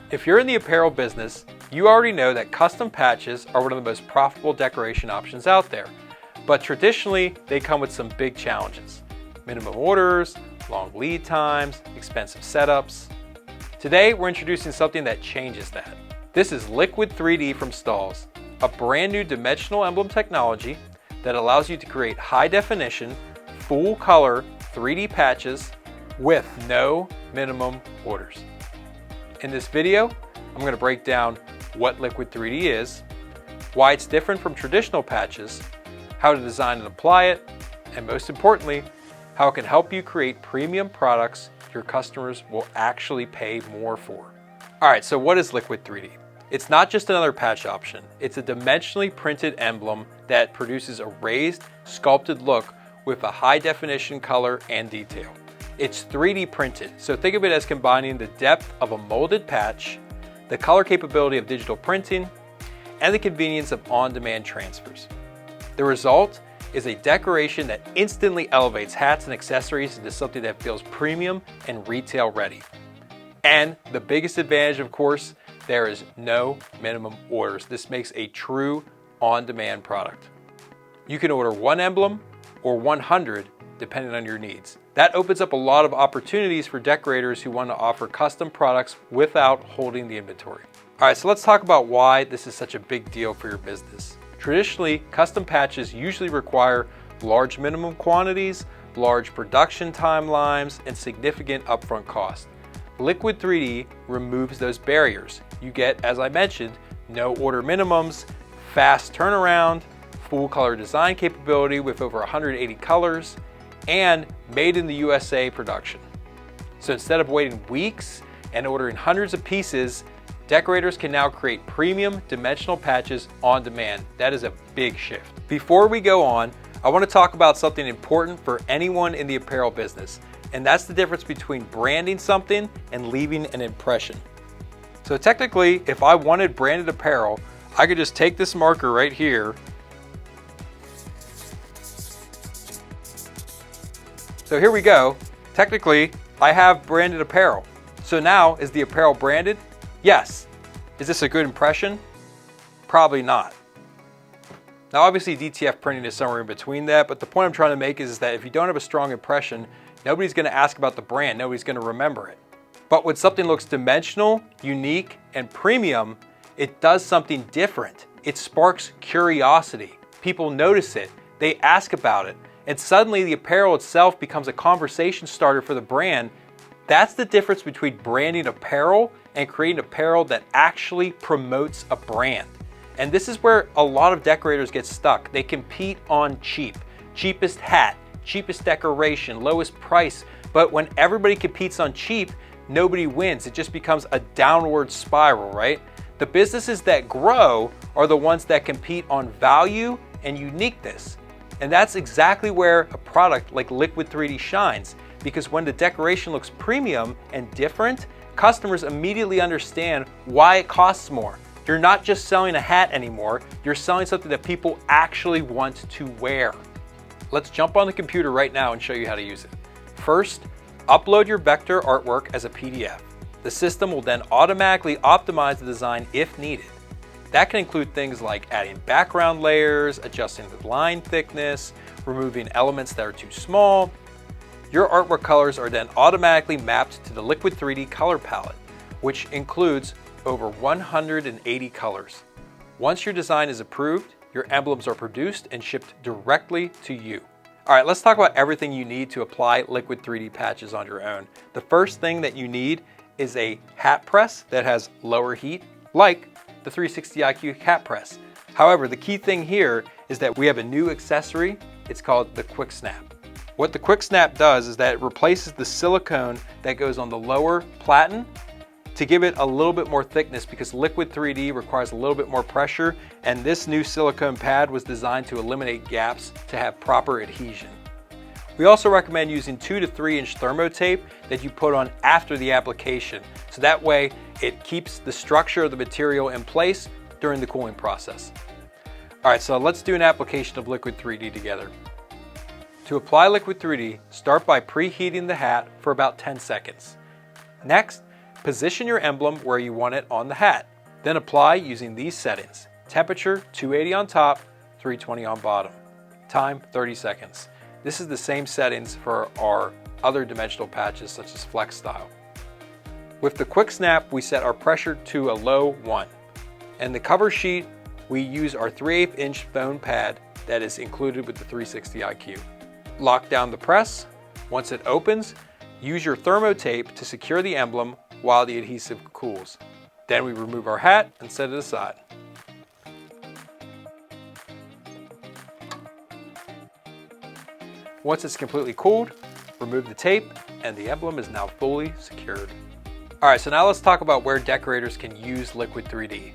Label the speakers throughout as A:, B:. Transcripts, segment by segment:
A: If you're in the apparel business, you already know that custom patches are one of the most profitable decoration options out there. But traditionally, they come with some big challenges. Minimum orders, long lead times, expensive setups. Today, we're introducing something that changes that. This is Liquid 3D from Stahls, a brand new dimensional emblem technology that allows you to create high definition, full color 3D patches with no minimum orders. In this video, I'm going to break down what Liquid 3D is, why it's different from traditional patches, how to design and apply it, and most importantly, how it can help you create premium products your customers will actually pay more for. Alright, so what is Liquid 3D? It's not just another patch option, it's a dimensionally printed emblem that produces a raised, sculpted look with a high definition color and detail. It's 3D printed, so think of it as combining the depth of a molded patch, the color capability of digital printing, and the convenience of on-demand transfers. The result is a decoration that instantly elevates hats and accessories into something that feels premium and retail ready. And the biggest advantage, of course, there is no minimum orders. This makes a true on-demand product. You can order one emblem or 100 depending on your needs. That opens up a lot of opportunities for decorators who want to offer custom products without holding the inventory. All right, so let's talk about why this is such a big deal for your business. Traditionally, custom patches usually require large minimum quantities, large production timelines, and significant upfront costs. Liquid 3D removes those barriers. You get, as I mentioned, no order minimums, fast turnaround, full color design capability with over 180 colors, and made in the USA production. So instead of waiting weeks and ordering hundreds of pieces, decorators can now create premium dimensional patches on demand. That is a big shift. Before we go on, I want to talk about something important for anyone in the apparel business, and that's the difference between branding something and leaving an impression. So technically, if I wanted branded apparel, I could just take this marker right here. So here we go. Technically, I have branded apparel. So now, is the apparel branded? Yes. Is this a good impression? Probably not. Now obviously DTF printing is somewhere in between that, but the point I'm trying to make is that if you don't have a strong impression, nobody's going to ask about the brand, nobody's going to remember it. But when something looks dimensional, unique, and premium, it does something different. It sparks curiosity. People notice it, they ask about it, and suddenly the apparel itself becomes a conversation starter for the brand. That's the difference between branding apparel and creating apparel that actually promotes a brand. And this is where a lot of decorators get stuck. They compete on cheap. Cheapest hat, cheapest decoration, lowest price. But when everybody competes on cheap, nobody wins. It just becomes a downward spiral, right? The businesses that grow are the ones that compete on value and uniqueness. And that's exactly where a product like Liquid 3D shines, because when the decoration looks premium and different, customers immediately understand why it costs more. You're not just selling a hat anymore, you're selling something that people actually want to wear. Let's jump on the computer right now and show you how to use it. First, upload your vector artwork as a PDF. The system will then automatically optimize the design if needed. That can include things like adding background layers, adjusting the line thickness, removing elements that are too small. Your artwork colors are then automatically mapped to the Liquid 3D color palette, which includes over 180 colors. Once your design is approved, your emblems are produced and shipped directly to you. All right, let's talk about everything you need to apply Liquid 3D patches on your own. The first thing that you need is a hat press that has lower heat, like the 360 IQ hat press. However, the key thing here is that we have a new accessory. It's called the Quick Snap. What the Quick Snap does is that it replaces the silicone that goes on the lower platen to give it a little bit more thickness, because Liquid 3D requires a little bit more pressure, and this new silicone pad was designed to eliminate gaps to have proper adhesion. We also recommend using 2 to 3 inch thermo tape that you put on after the application, so that way it keeps the structure of the material in place during the cooling process. All right, so let's do an application of Liquid 3D together. To apply Liquid 3D, start by preheating the hat for about 10 seconds. Next, Position your emblem where you want it on the hat. Then apply using these settings. Temperature 280 on top, 320 on bottom. Time 30 seconds. This is the same settings for our other dimensional patches such as Flex Style. With the quick snap, we set our pressure to a low 1. And the cover sheet, we use our 3/8 inch foam pad that is included with the 360 IQ. Lock down the press. Once it opens, use your thermo tape to secure the emblem while the adhesive cools. Then we remove our hat and set it aside. Once it's completely cooled, remove the tape and the emblem is now fully secured. Alright, so now let's talk about where decorators can use Liquid 3D.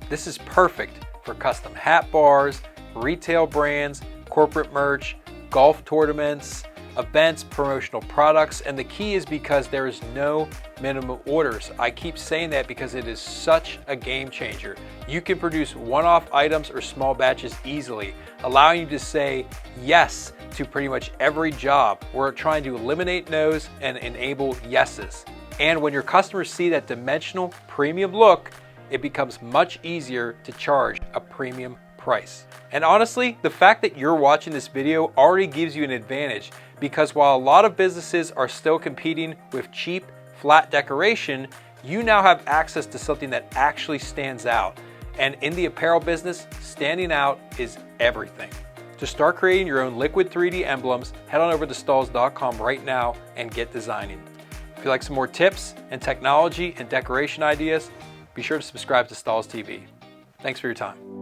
A: This is perfect for custom hat bars, retail brands, corporate merch, golf tournaments, events, promotional products, and the key is because there is no minimum orders. I keep saying that because it is such a game changer. You can produce one-off items or small batches easily, allowing you to say yes to pretty much every job. We're trying to eliminate no's and enable yeses. And when your customers see that dimensional premium look, it becomes much easier to charge a premium price. And honestly, the fact that you're watching this video already gives you an advantage, because while a lot of businesses are still competing with cheap, flat decoration, you now have access to something that actually stands out. And in the apparel business, standing out is everything. To start creating your own Liquid 3D emblems, head on over to Stahls.com right now and get designing. If you'd like some more tips and technology and decoration ideas, be sure to subscribe to Stahls TV. Thanks for your time.